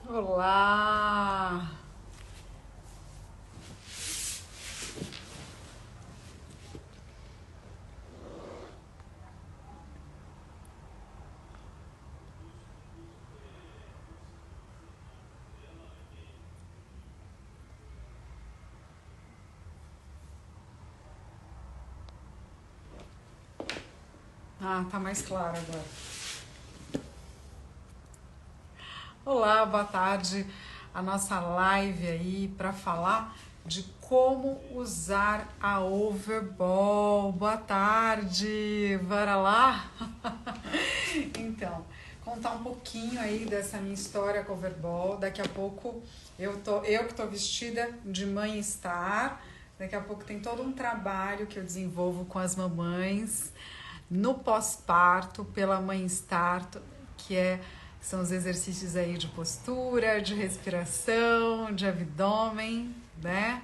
Olá! Tá mais claro agora. Olá, boa tarde. A nossa live aí para falar de como usar a Overball. Boa tarde, bora lá? Então, contar um pouquinho aí dessa minha história com a Overball. Daqui a pouco eu que tô vestida de mãe Star. Daqui a pouco tem todo um trabalho que eu desenvolvo com as mamães no pós-parto pela mãe Star, são os exercícios aí de postura, de respiração, de abdômen, né?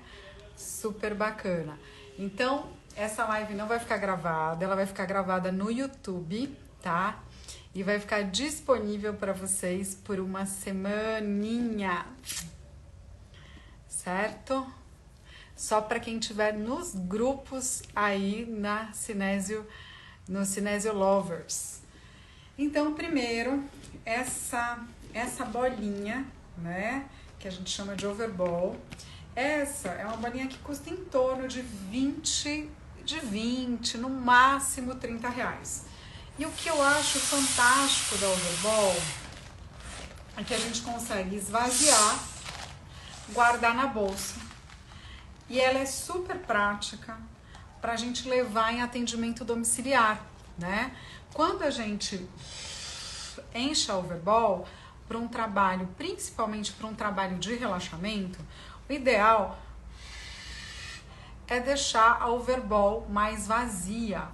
Super bacana. Então, essa live não vai ficar gravada, ela vai ficar gravada no YouTube, tá? E vai ficar disponível para vocês por uma semaninha, certo? Só para quem tiver nos grupos aí no Cinésio Lovers. Então, primeiro, essa bolinha, né, que a gente chama de Overball, essa é uma bolinha que custa em torno de 20, no máximo R$30. E o que eu acho fantástico da Overball é que a gente consegue esvaziar, guardar na bolsa. E ela é super prática para a gente levar em atendimento domiciliar, né? Quando a gente enche a Overball para um trabalho, principalmente para um trabalho de relaxamento, o ideal é deixar a Overball mais vazia.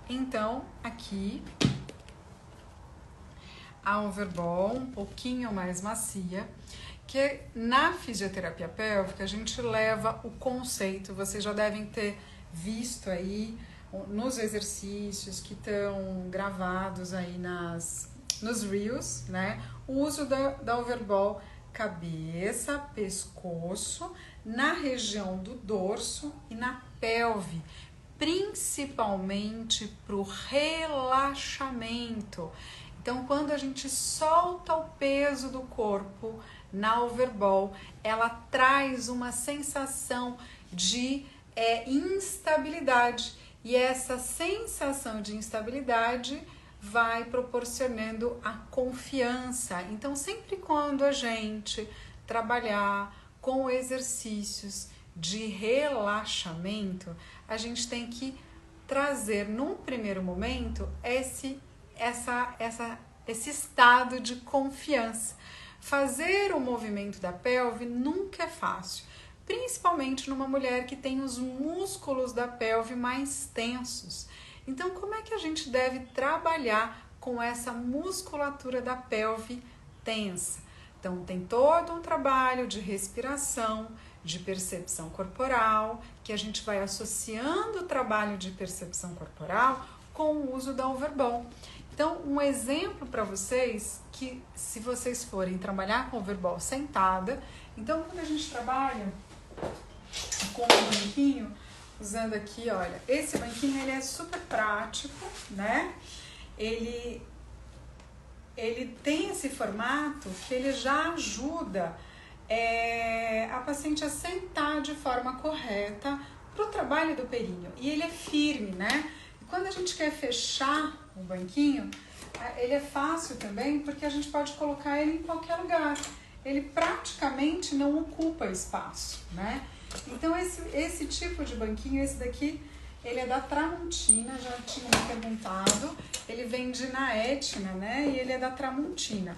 Então, aqui a Overball um pouquinho mais macia, que na fisioterapia pélvica a gente leva o conceito, vocês já devem ter visto aí nos exercícios que estão gravados aí nos Reels, né? O uso da Overball, cabeça, pescoço, na região do dorso e na pelve, principalmente para o relaxamento. Então, quando a gente solta o peso do corpo na Overball, ela traz uma sensação de instabilidade. E essa sensação de instabilidade vai proporcionando a confiança. Então, sempre quando a gente trabalhar com exercícios de relaxamento, a gente tem que trazer, num primeiro momento, esse estado de confiança. Fazer o movimento da pelve nunca é fácil, principalmente numa mulher que tem os músculos da pelve mais tensos. Então, como é que a gente deve trabalhar com essa musculatura da pelve tensa? Então, tem todo um trabalho de respiração, de percepção corporal, que a gente vai associando o trabalho de percepção corporal com o uso da Overball. Então, um exemplo para vocês, que se vocês forem trabalhar com Overball sentada, então quando a gente trabalha com um banquinho, usando aqui, olha, esse banquinho ele é super prático, né? Ele tem esse formato que ele já ajuda a paciente a sentar de forma correta para o trabalho do períneo. E ele é firme, né? E quando a gente quer fechar o banquinho, ele é fácil também porque a gente pode colocar ele em qualquer lugar. Ele praticamente não ocupa espaço, né? Então esse tipo de banquinho, esse daqui, ele é da Tramontina, já tinha me perguntado. Ele vende na Etna, né? E ele é da Tramontina.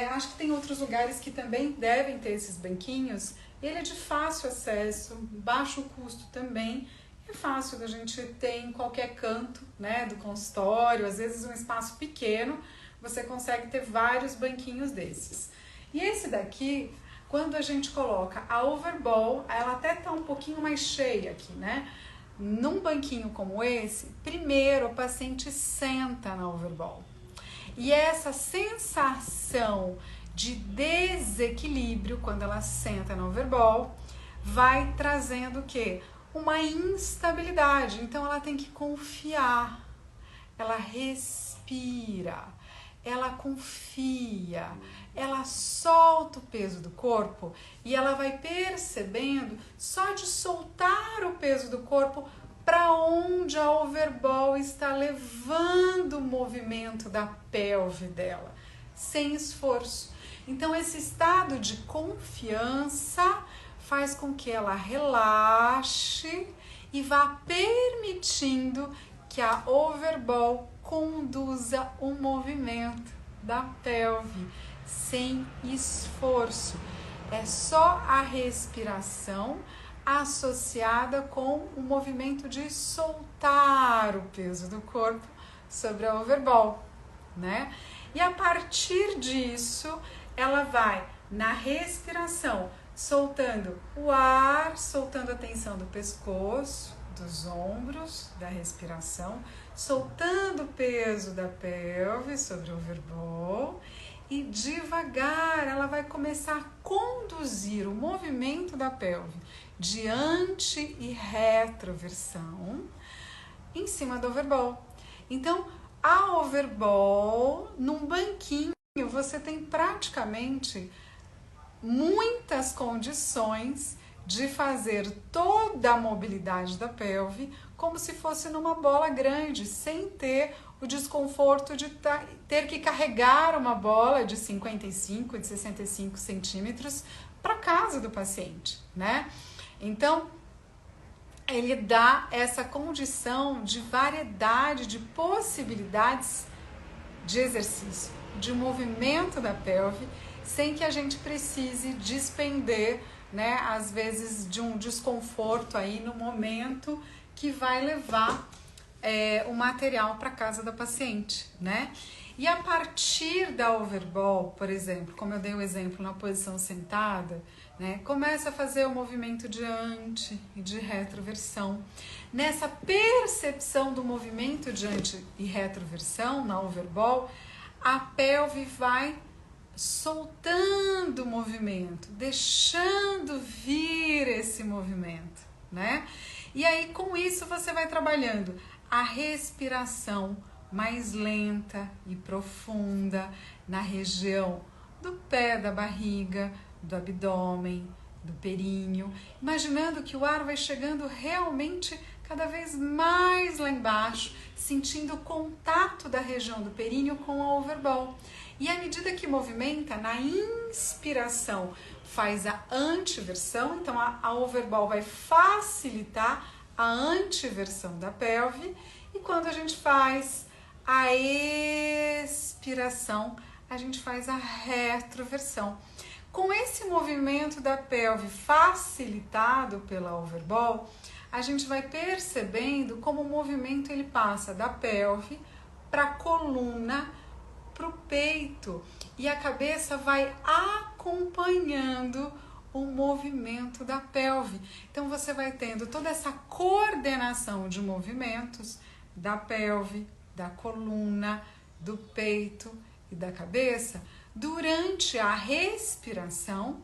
Acho que tem outros lugares que também devem ter esses banquinhos. Ele é de fácil acesso, baixo custo também. É fácil da gente ter em qualquer canto, né, do consultório, às vezes um espaço pequeno, você consegue ter vários banquinhos desses. E esse daqui, quando a gente coloca a Overball, ela até tá um pouquinho mais cheia aqui, né? num banquinho como esse, primeiro o paciente senta na overball. E essa sensação de desequilíbrio, quando ela senta na overball, vai trazendo o quê? Uma instabilidade. Então ela tem que confiar, ela respira, ela confia, ela solta o peso do corpo e ela vai percebendo só de soltar o peso do corpo para onde a overball está levando o movimento da pelve dela, sem esforço. Então esse estado de confiança faz com que ela relaxe e vá permitindo que a overball conduza o movimento da pelve sem esforço. É só a respiração associada com o movimento de soltar o peso do corpo sobre a overball, né? E a partir disso, ela vai na respiração, soltando o ar, soltando a tensão do pescoço, dos ombros, da respiração, soltando o peso da pelve sobre o overball e devagar ela vai começar a conduzir o movimento da pelve de anti e retroversão em cima do overball. Então, a overball, num banquinho, você tem praticamente muitas condições de fazer toda a mobilidade da pelve como se fosse numa bola grande, sem ter o desconforto de ter que carregar uma bola de 55, de 65 centímetros para casa do paciente, né? Então, ele dá essa condição de variedade de possibilidades de exercício, de movimento da pelve, sem que a gente precise despender, né, às vezes de um desconforto aí no momento que vai levar o material para casa da paciente, né? E a partir da overball, por exemplo, como eu dei o exemplo na posição sentada, né, começa a fazer o movimento de anti e de retroversão. Nessa percepção do movimento de anti e retroversão na overball, a pelve vai soltando o movimento, deixando vir esse movimento, né? E aí com isso você vai trabalhando a respiração mais lenta e profunda na região do pé da barriga, do abdômen, do períneo, imaginando que o ar vai chegando realmente cada vez mais lá embaixo, sentindo o contato da região do períneo com a overball. E à medida que movimenta, na inspiração faz a antiversão, então a overball vai facilitar a antiversão da pelve, e quando a gente faz a expiração, a gente faz a retroversão. Com esse movimento da pelve facilitado pela overball, a gente vai percebendo como o movimento ele passa da pelve para a coluna, para o peito, e a cabeça vai acompanhando o movimento da pelve. Então você vai tendo toda essa coordenação de movimentos da pelve, da coluna, do peito e da cabeça durante a respiração,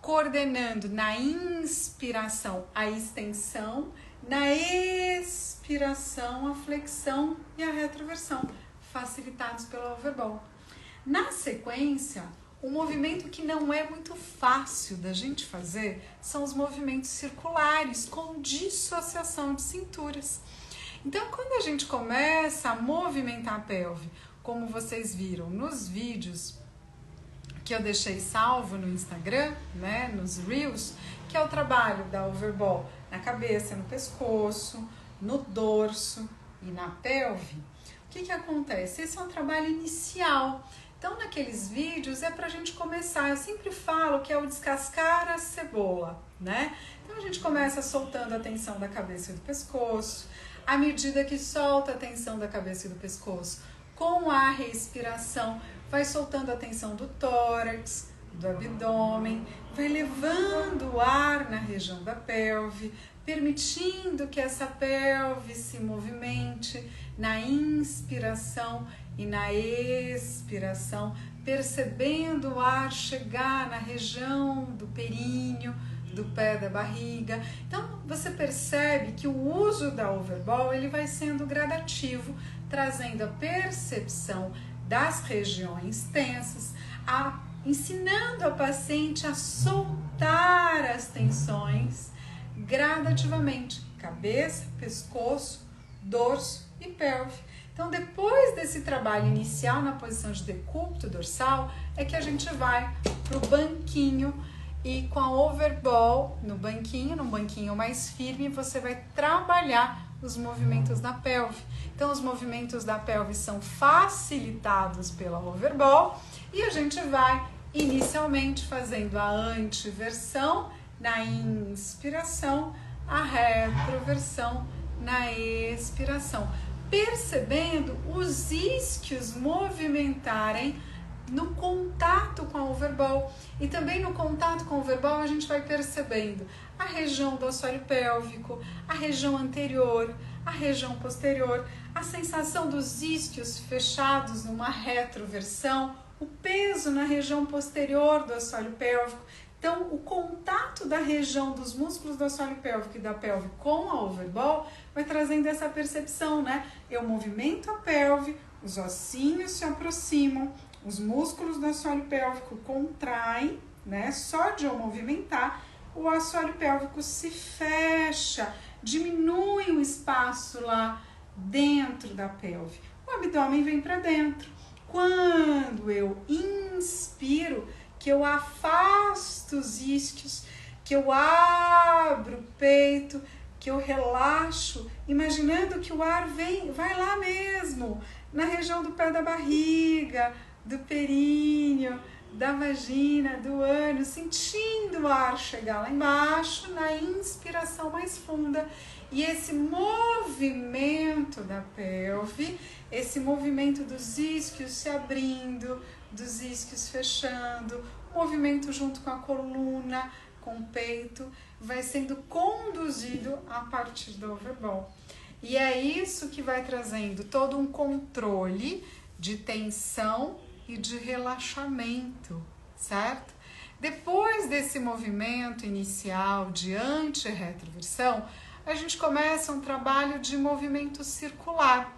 coordenando na inspiração a extensão, na expiração a flexão e a retroversão, facilitados pela overball. Na sequência, um movimento que não é muito fácil da gente fazer são os movimentos circulares com dissociação de cinturas. Então, quando a gente começa a movimentar a pelve, como vocês viram nos vídeos que eu deixei salvo no Instagram, né, nos Reels, que é o trabalho da overball na cabeça, no pescoço, no dorso e na pelve, o que acontece? Esse é um trabalho inicial. Então, naqueles vídeos é pra gente começar, eu sempre falo que é o descascar a cebola, né? Então, a gente começa soltando a tensão da cabeça e do pescoço, à medida que solta a tensão da cabeça e do pescoço, com a respiração, vai soltando a tensão do tórax, do abdômen, vai levando o ar na região da pelve, permitindo que essa pelve se movimente na inspiração e na expiração, percebendo o ar chegar na região do períneo, do pé da barriga. Então você percebe que o uso da overball ele vai sendo gradativo, trazendo a percepção das regiões tensas, ensinando a paciente a soltar as tensões gradativamente, cabeça, pescoço, dorso e pelve. Então, depois desse trabalho inicial na posição de decúbito dorsal, é que a gente vai para o banquinho e com a overball no banquinho, num banquinho mais firme, você vai trabalhar os movimentos da pelve. Então, os movimentos da pelve são facilitados pela overball e a gente vai inicialmente fazendo a antiversão na inspiração, a retroversão na expiração, percebendo os isquios movimentarem no contato com a overball. E também no contato com a overball a gente vai percebendo a região do assoalho pélvico, a região anterior, a região posterior, a sensação dos isquios fechados numa retroversão, o peso na região posterior do assoalho pélvico. Então, o contato da região dos músculos do assoalho pélvico e da pelve com a overball vai trazendo essa percepção, né? Eu movimento a pelve, os ossinhos se aproximam, os músculos do assoalho pélvico contraem, né? Só de eu movimentar, o assoalho pélvico se fecha, diminui o espaço lá dentro da pelve. O abdômen vem para dentro. Quando eu inspiro, que eu afasto os isquios, que eu abro o peito, que eu relaxo, imaginando que o ar vai lá mesmo, na região do pé da barriga, do períneo, da vagina, do ânus, sentindo o ar chegar lá embaixo, na inspiração mais funda. E esse movimento da pelve, esse movimento dos isquios se abrindo, dos isquios fechando, o movimento junto com a coluna, com o peito, vai sendo conduzido a partir do overball. E é isso que vai trazendo todo um controle de tensão e de relaxamento, certo? Depois desse movimento inicial de anti-retroversão, a gente começa um trabalho de movimento circular.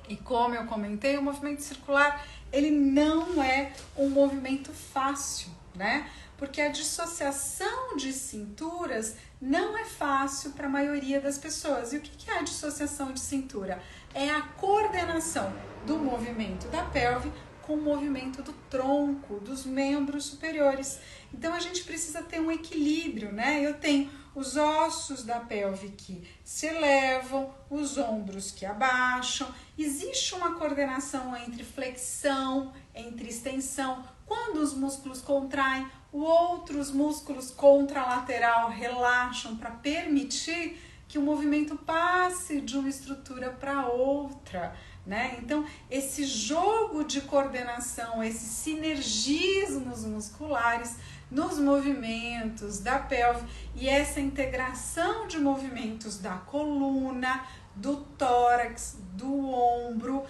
E como eu comentei, o movimento circular, ele não é um movimento fácil, né? Porque a dissociação de cinturas não é fácil para a maioria das pessoas. E o que é a dissociação de cintura? É a coordenação do movimento da pelve com o movimento do tronco, dos membros superiores. Então a gente precisa ter um equilíbrio, né? Eu tenho os ossos da pelve que se elevam, os ombros que abaixam. Existe uma coordenação entre flexão, entre extensão. Quando os músculos contraem, outros músculos contralateral relaxam para permitir que o movimento passe de uma estrutura para outra, né? Então, esse jogo de coordenação, esses sinergismos musculares nos movimentos da pelve e essa integração de movimentos da coluna, do tórax, do ombro,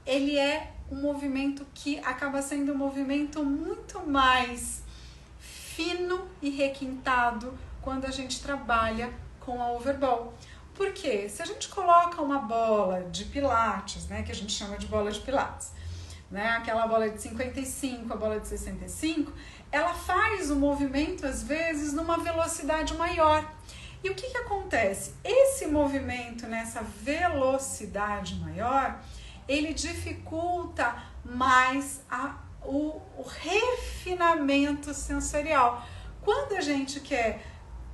ele é um movimento que acaba sendo um movimento muito mais fino e requintado quando a gente trabalha com a overball. Por quê? Se a gente coloca uma bola de pilates, né, que a gente chama de bola de pilates, né, aquela bola de 55, a bola de 65, ela faz o movimento às vezes numa velocidade maior. E o que acontece? Esse movimento nessa velocidade maior, ele dificulta mais o refinamento sensorial. Quando a gente quer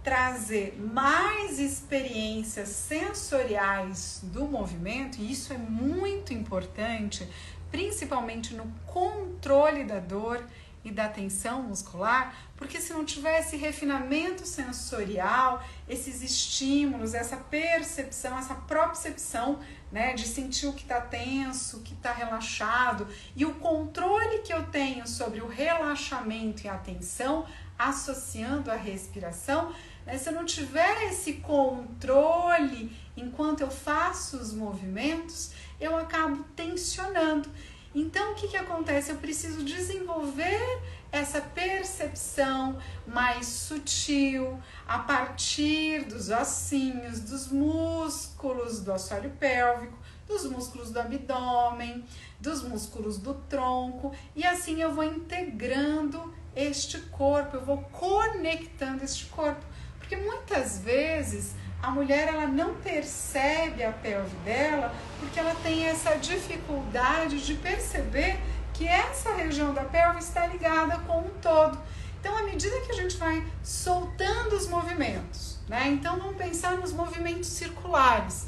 trazer mais experiências sensoriais do movimento, e isso é muito importante, principalmente no controle da dor e da tensão muscular, porque se não tiver esse refinamento sensorial, esses estímulos, essa percepção, essa propriocepção, né, de sentir o que está tenso, o que está relaxado, e o controle que eu tenho sobre o relaxamento e a tensão, associando a respiração, né? Se eu não tiver esse controle enquanto eu faço os movimentos, eu acabo tensionando. Então, o que acontece? Eu preciso desenvolver essa percepção mais sutil a partir dos ossinhos, dos músculos do assoalho pélvico, dos músculos do abdômen, dos músculos do tronco, e assim eu vou integrando este corpo, eu vou conectando este corpo, porque muitas vezes a mulher ela não percebe a pelve dela porque ela tem essa dificuldade de perceber que essa região da pelve está ligada com um todo. Então, à medida que a gente vai soltando os movimentos, né? Então, vamos pensar nos movimentos circulares.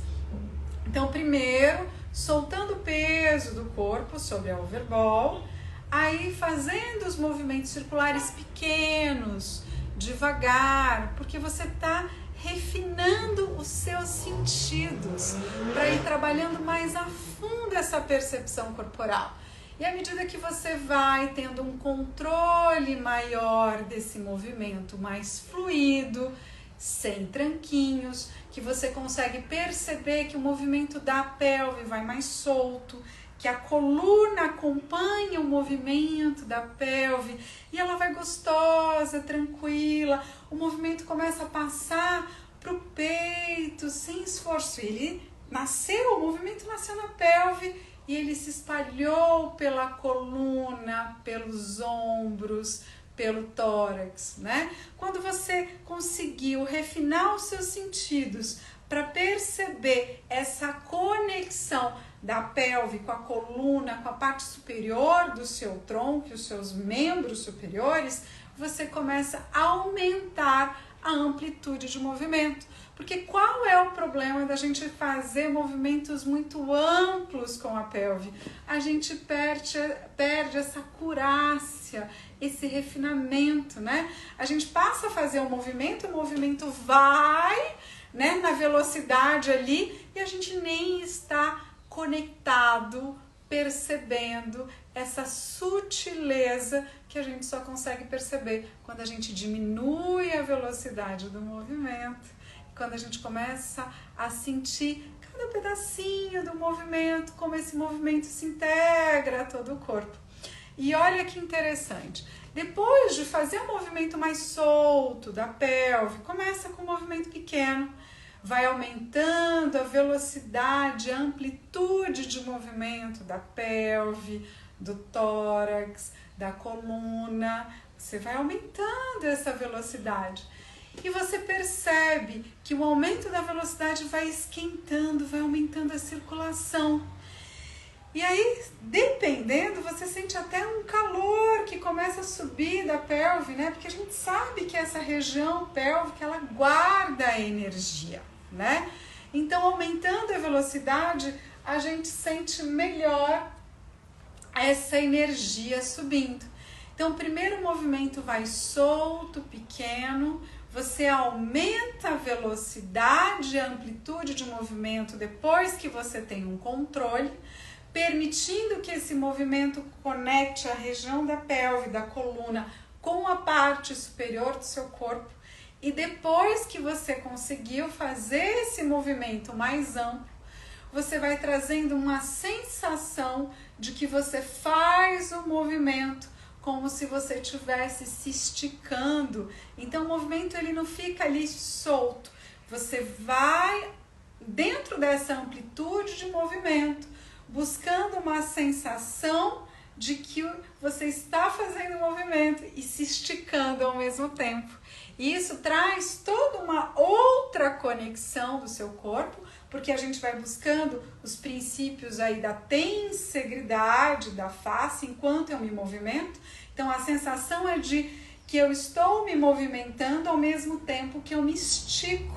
Então, primeiro, soltando o peso do corpo sobre a overball, aí fazendo os movimentos circulares pequenos, devagar, porque você está refinando os seus sentidos para ir trabalhando mais a fundo essa percepção corporal. E à medida que você vai tendo um controle maior desse movimento mais fluido, sem tranquinhos, que você consegue perceber que o movimento da pelve vai mais solto, que a coluna acompanha o movimento da pelve e ela vai gostosa, tranquila, o movimento começa a passar para o peito sem esforço. Ele nasceu, o movimento nasceu na pelve e ele se espalhou pela coluna, pelos ombros, pelo tórax, né? Quando você conseguiu refinar os seus sentidos para perceber essa conexão da pelve com a coluna, com a parte superior do seu tronco, os seus membros superiores, você começa a aumentar a amplitude de movimento. Porque qual é o problema da gente fazer movimentos muito amplos com a pelve? A gente perde essa acurácia, esse refinamento, né? A gente passa a fazer o movimento vai, né, na velocidade ali e a gente nem está conectado, percebendo essa sutileza que a gente só consegue perceber quando a gente diminui a velocidade do movimento, quando a gente começa a sentir cada pedacinho do movimento, como esse movimento se integra a todo o corpo. E olha que interessante, depois de fazer um movimento mais solto da pelve, começa com um movimento pequeno, vai aumentando a velocidade, a amplitude de movimento da pelve, do tórax, da coluna, você vai aumentando essa velocidade. E você percebe que o aumento da velocidade vai esquentando, vai aumentando a circulação. E aí, dependendo, você sente até um calor que começa a subir da pelve, né? Porque a gente sabe que essa região pélvica, ela guarda a energia, né? Então, aumentando a velocidade, a gente sente melhor essa energia subindo. Então, o primeiro movimento vai solto, pequeno, você aumenta a velocidade e a amplitude de movimento depois que você tem um controle, permitindo que esse movimento conecte a região da pelve, da coluna, com a parte superior do seu corpo. E depois que você conseguiu fazer esse movimento mais amplo, você vai trazendo uma sensação de que você faz o movimento como se você estivesse se esticando. Então o movimento ele não fica ali solto. Você vai dentro dessa amplitude de movimento, buscando uma sensação de que você está fazendo o movimento e se esticando ao mesmo tempo. E isso traz toda uma outra conexão do seu corpo, porque a gente vai buscando os princípios aí da tensegridade da face enquanto eu me movimento. Então a sensação é de que eu estou me movimentando ao mesmo tempo que eu me estico.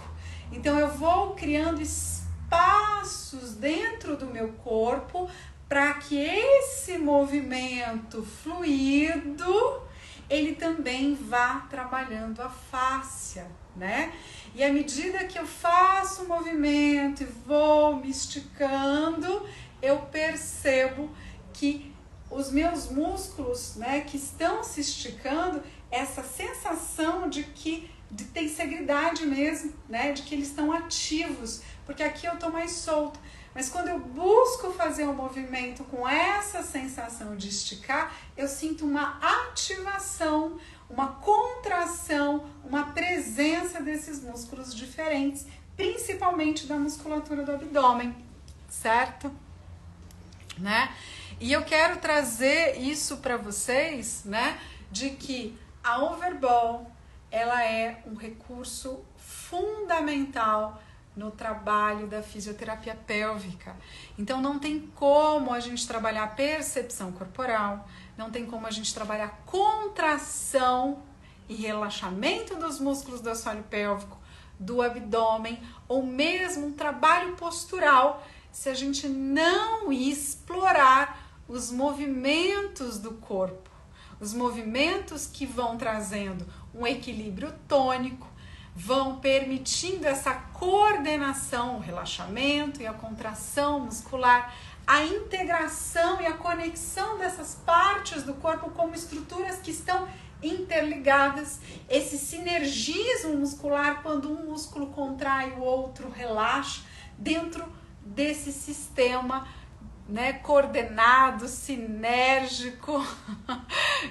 Então eu vou criando espaços dentro do meu corpo para que esse movimento fluido ele também vá trabalhando a fáscia, né? E à medida que eu faço o movimento e vou me esticando, eu percebo que os meus músculos, né, que estão se esticando, essa sensação de que tem integridade mesmo, né? De que eles estão ativos, porque aqui eu estou mais solta. Mas quando eu busco fazer um movimento com essa sensação de esticar, eu sinto uma ativação, uma contração, uma presença desses músculos diferentes, principalmente da musculatura do abdômen, certo? Né? E eu quero trazer isso para vocês, né? De que a overball, ela é um recurso fundamental no trabalho da fisioterapia pélvica. Então não tem como a gente trabalhar a percepção corporal, não tem como a gente trabalhar contração e relaxamento dos músculos do assoalho pélvico, do abdômen, ou mesmo um trabalho postural, se a gente não explorar os movimentos do corpo, os movimentos que vão trazendo um equilíbrio tônico, vão permitindo essa coordenação, o relaxamento e a contração muscular, a integração e a conexão dessas partes do corpo como estruturas que estão interligadas, esse sinergismo muscular, quando um músculo contrai, o outro relaxa, dentro desse sistema, né, coordenado, sinérgico,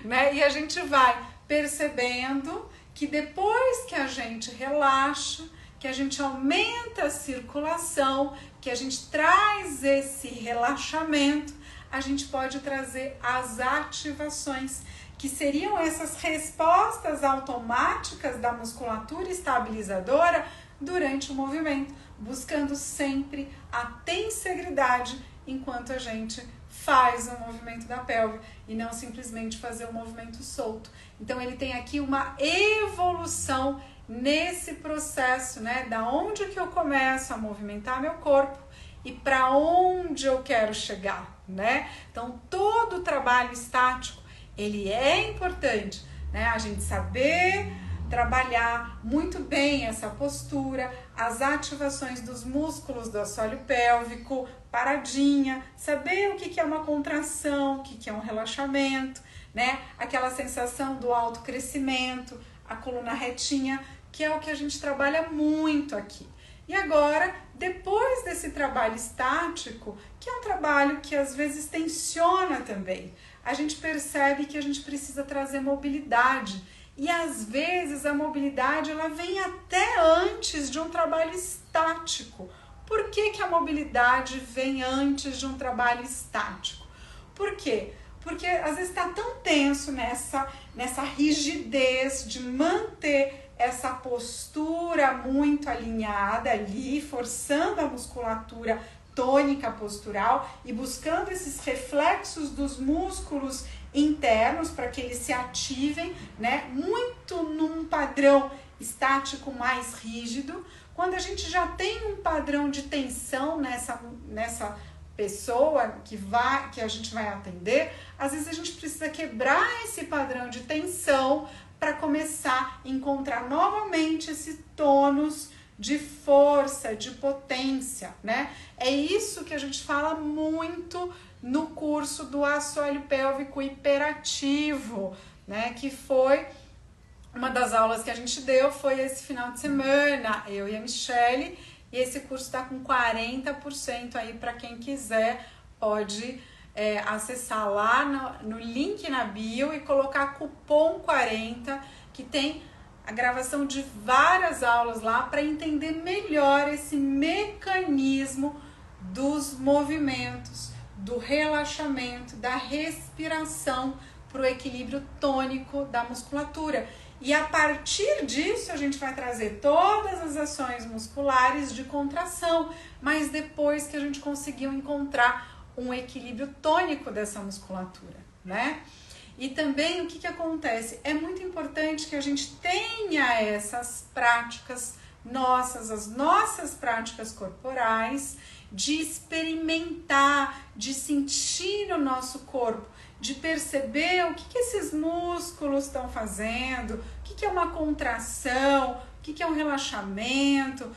né? E a gente vai percebendo que depois que a gente relaxa, que a gente aumenta a circulação, que a gente traz esse relaxamento, a gente pode trazer as ativações, que seriam essas respostas automáticas da musculatura estabilizadora durante o movimento, buscando sempre a tensegridade enquanto a gente faz o movimento da pelve e não simplesmente fazer o movimento solto. Então ele tem aqui uma evolução nesse processo, né? Da onde que eu começo a movimentar meu corpo e para onde eu quero chegar, né? Então todo o trabalho estático, ele é importante, né? A gente saber trabalhar muito bem essa postura, as ativações dos músculos do assoalho pélvico, paradinha, saber o que é uma contração, o que é um relaxamento, né? Aquela sensação do autocrescimento, a coluna retinha, que é o que a gente trabalha muito aqui. E agora, depois desse trabalho estático, que é um trabalho que às vezes tensiona também, a gente percebe que a gente precisa trazer mobilidade. E às vezes a mobilidade ela vem até antes de um trabalho estático. Por que que a mobilidade vem antes de um trabalho estático? Por quê? Porque às vezes está tão tenso nessa rigidez de manter essa postura muito alinhada ali, forçando a musculatura tônica postural e buscando esses reflexos dos músculos internos para que eles se ativem, né? Muito num padrão estático mais rígido. Quando a gente já tem um padrão de tensão nessa pessoa que a gente vai atender, às vezes a gente precisa quebrar esse padrão de tensão para começar a encontrar novamente esse tônus de força, de potência, né? É isso que a gente fala muito no curso do assoalho pélvico hiperativo, né? Que foi uma das aulas que a gente deu, foi esse final de semana, eu e a Michele, e esse curso está com 40% aí para quem quiser, pode acessar lá no link na bio e colocar cupom 40, que tem a gravação de várias aulas lá para entender melhor esse mecanismo dos movimentos, do relaxamento, da respiração para o equilíbrio tônico da musculatura. E a partir disso a gente vai trazer todas as ações musculares de contração, mas depois que a gente conseguiu encontrar um equilíbrio tônico dessa musculatura, né? E também o que acontece? É muito importante que a gente tenha essas práticas nossas, as nossas práticas corporais, de experimentar, de sentir no nosso corpo, de perceber o que esses músculos estão fazendo, o que é uma contração, o que é um relaxamento.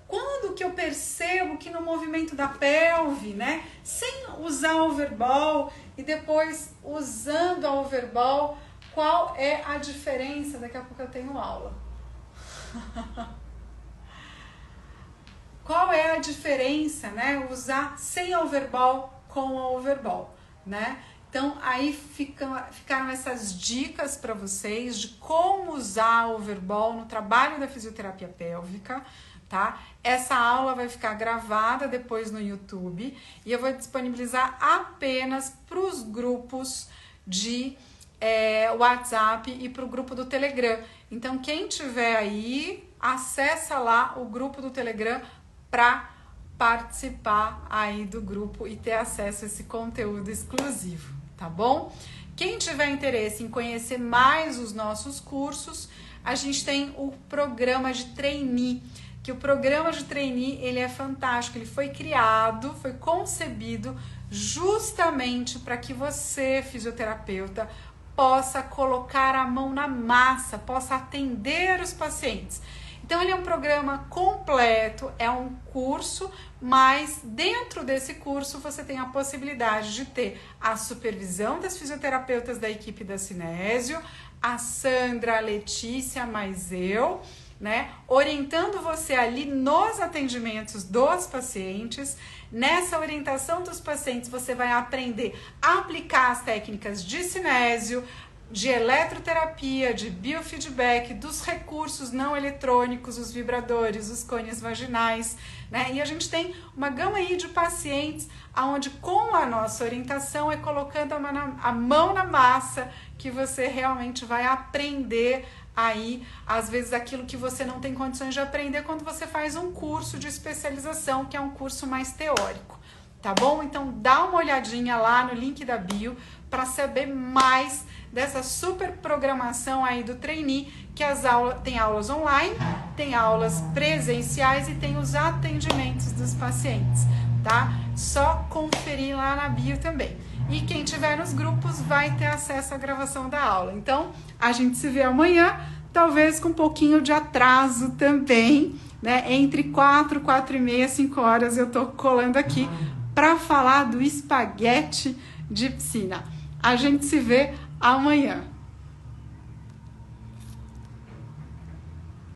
Quando que eu percebo que no movimento da pelve, né, sem usar overball e depois usando a overball Qual é a diferença? Daqui a pouco eu tenho aula. Qual é a diferença, né? Usar sem overball com overball, né? Então, aí ficaram essas dicas para vocês de como usar o overball no trabalho da fisioterapia pélvica, tá? Essa aula vai ficar gravada depois no YouTube e eu vou disponibilizar apenas para os grupos de WhatsApp e para o grupo do Telegram. Então, quem tiver aí, acessa lá o grupo do Telegram para participar aí do grupo e ter acesso a esse conteúdo exclusivo, tá bom? Quem tiver interesse em conhecer mais os nossos cursos, a gente tem o programa de trainee, que o programa de trainee, ele é fantástico, ele foi criado, foi concebido justamente para que você, fisioterapeuta, possa colocar a mão na massa, possa atender os pacientes. Então, ele é um programa completo, é um curso, mas dentro desse curso você tem a possibilidade de ter a supervisão das fisioterapeutas da equipe da Cinésio, a Sandra, a Letícia, mais eu, né, orientando você ali nos atendimentos dos pacientes. Nessa orientação dos pacientes, você vai aprender a aplicar as técnicas de cinésio, de eletroterapia, de biofeedback, dos recursos não eletrônicos, os vibradores, os cones vaginais, né? E a gente tem uma gama aí de pacientes onde com a nossa orientação é colocando a mão na massa que você realmente vai aprender aí, às vezes, aquilo que você não tem condições de aprender quando você faz um curso de especialização, que é um curso mais teórico, tá bom? Então, dá uma olhadinha lá no link da bio para saber mais dessa super programação aí do trainee, que tem aulas online, tem aulas presenciais e tem os atendimentos dos pacientes, tá? Só conferir lá na bio também. E quem tiver nos grupos vai ter acesso à gravação da aula. Então, a gente se vê amanhã, talvez com um pouquinho de atraso também, né? Entre 4, 4 e meia, 5 horas eu tô colando aqui para falar do espaguete de piscina. A gente se vê amanhã.